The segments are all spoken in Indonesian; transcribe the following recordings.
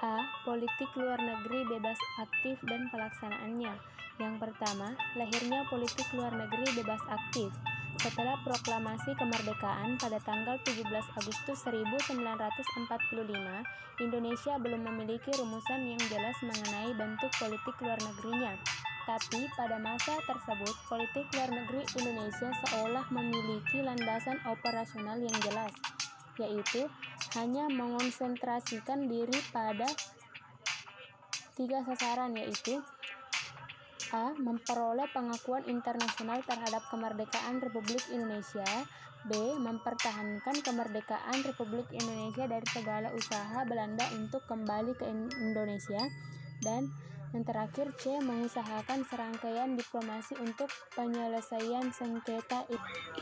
A. Politik luar negeri bebas aktif dan pelaksanaannya. Yang pertama, lahirnya politik luar negeri bebas aktif. Setelah proklamasi kemerdekaan pada tanggal 17 Agustus 1945, Indonesia belum memiliki rumusan yang jelas mengenai bentuk politik luar negerinya. Tapi pada masa tersebut, politik luar negeri Indonesia seolah memiliki landasan operasional yang jelas, yaitu hanya mengonsentrasikan diri pada 3 sasaran, yaitu A. Memperoleh pengakuan internasional terhadap kemerdekaan Republik Indonesia. B. Mempertahankan kemerdekaan Republik Indonesia dari segala usaha Belanda untuk kembali ke Indonesia. Dan yang terakhir C. Mengusahakan serangkaian diplomasi untuk penyelesaian sengketa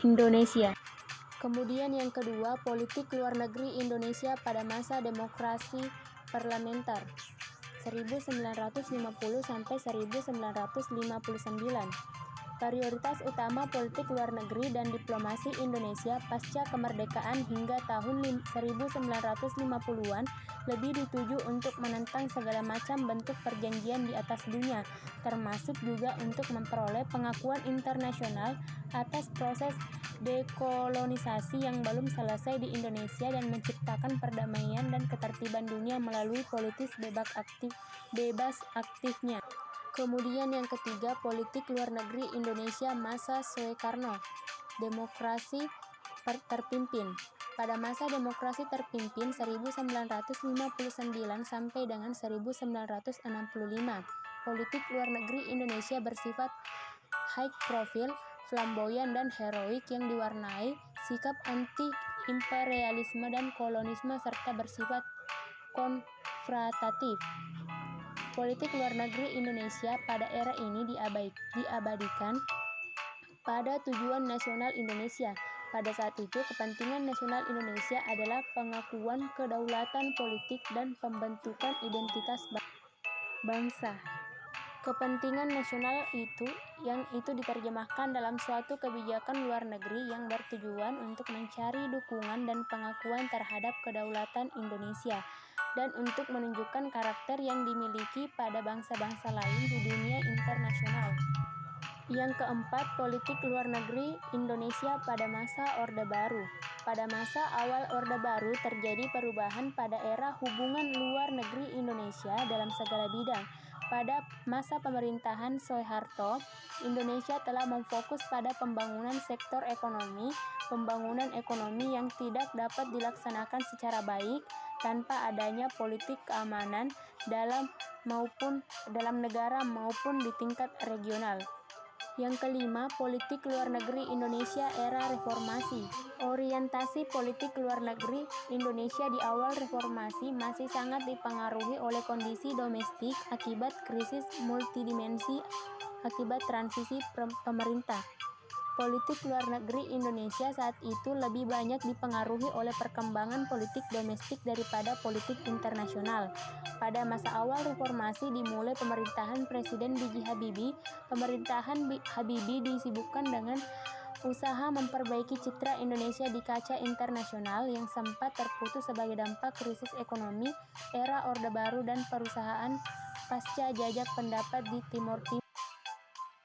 Indonesia. Kemudian yang kedua, politik luar negeri Indonesia pada masa demokrasi parlementer 1950 sampai 1959. Prioritas utama politik luar negeri dan diplomasi Indonesia pasca kemerdekaan hingga tahun 1950-an lebih dituju untuk menentang segala macam bentuk perjanjian di atas dunia, termasuk juga untuk memperoleh pengakuan internasional atas proses dekolonisasi yang belum selesai di Indonesia dan menciptakan perdamaian dan ketertiban dunia melalui politik bebas aktifnya. Kemudian yang ketiga, politik luar negeri Indonesia masa Soekarno, demokrasi terpimpin. Pada masa demokrasi terpimpin 1959 sampai dengan 1965, politik luar negeri Indonesia bersifat high profile, flamboyan dan heroik yang diwarnai sikap anti-imperialisme dan kolonisme serta bersifat konfrontatif. Politik luar negeri Indonesia pada era ini diabadikan pada tujuan nasional Indonesia. Pada saat itu, kepentingan nasional Indonesia adalah pengakuan kedaulatan politik dan pembentukan identitas bangsa. Kepentingan nasional yang diterjemahkan dalam suatu kebijakan luar negeri yang bertujuan untuk mencari dukungan dan pengakuan terhadap kedaulatan Indonesia dan untuk menunjukkan karakter yang dimiliki pada bangsa-bangsa lain di dunia internasional. Yang keempat, politik luar negeri Indonesia pada masa Orde Baru. Pada masa awal Orde Baru terjadi perubahan pada era hubungan luar negeri Indonesia dalam segala bidang. Pada masa pemerintahan Soeharto, Indonesia telah memfokus pada pembangunan sektor ekonomi, pembangunan ekonomi yang tidak dapat dilaksanakan secara baik tanpa adanya politik keamanan dalam negara maupun di tingkat regional. Yang kelima, politik luar negeri Indonesia era reformasi. Orientasi politik luar negeri Indonesia di awal reformasi masih sangat dipengaruhi oleh kondisi domestik akibat krisis multidimensi akibat transisi pemerintah. Politik luar negeri Indonesia saat itu lebih banyak dipengaruhi oleh perkembangan politik domestik daripada politik internasional. Pada masa awal reformasi dimulai pemerintahan Presiden B.J. Habibie. Pemerintahan Habibie disibukkan dengan usaha memperbaiki citra Indonesia di kaca internasional yang sempat terputus sebagai dampak krisis ekonomi, era Orde Baru dan perusahaan pasca jajak pendapat di Timur Tengah.